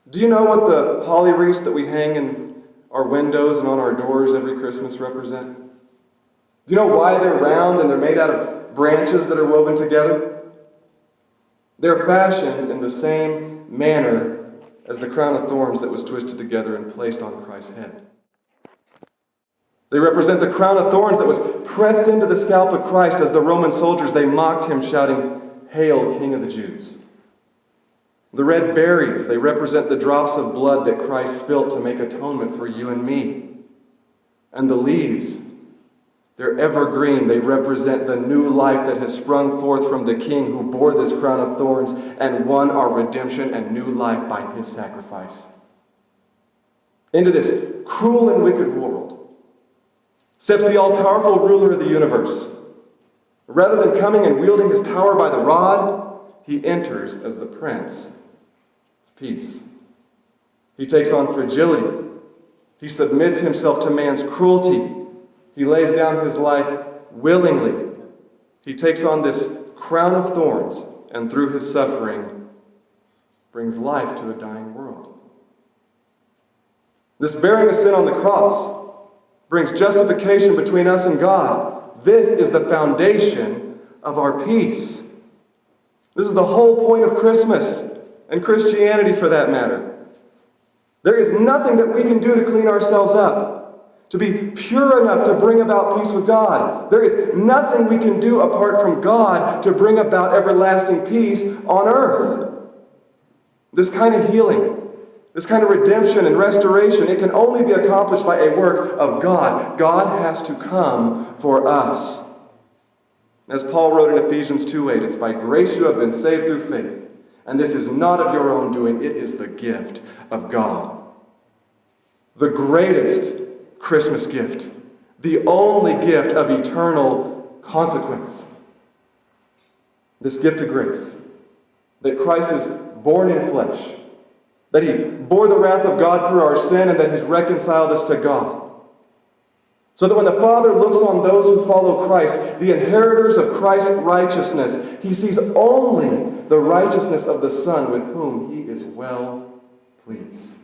Do you know what the holly wreaths that we hang in our windows and on our doors every Christmas represent? Do you know why they're round and they're made out of branches that are woven together? They're fashioned in the same manner as the crown of thorns that was twisted together and placed on Christ's head. They represent the crown of thorns that was pressed into the scalp of Christ as the Roman soldiers, they mocked him, shouting, "Hail, King of the Jews." The red berries, they represent the drops of blood that Christ spilt to make atonement for you and me. And the leaves, they're evergreen. They represent the new life that has sprung forth from the King who bore this crown of thorns and won our redemption and new life by his sacrifice. Into this cruel and wicked world steps the all-powerful ruler of the universe. Rather than coming and wielding his power by the rod, he enters as the Prince of Peace. He takes on fragility. He submits himself to man's cruelty. He lays down his life willingly. He takes on this crown of thorns, and through his suffering, brings life to a dying world. This bearing of sin on the cross brings justification between us and God. This is the foundation of our peace. This is the whole point of Christmas, and Christianity for that matter. There is nothing that we can do to clean ourselves up, to be pure enough to bring about peace with God. There is nothing we can do apart from God to bring about everlasting peace on earth. This kind of healing, this kind of redemption and restoration, it can only be accomplished by a work of God. God has to come for us. As Paul wrote in Ephesians 2:8, it's by grace you have been saved through faith. And this is not of your own doing, it is the gift of God. The greatest Christmas gift, the only gift of eternal consequence. This gift of grace, that Christ is born in flesh, that he bore the wrath of God for our sin, and that he's reconciled us to God. So that when the Father looks on those who follow Christ, the inheritors of Christ's righteousness, he sees only the righteousness of the Son with whom he is well pleased.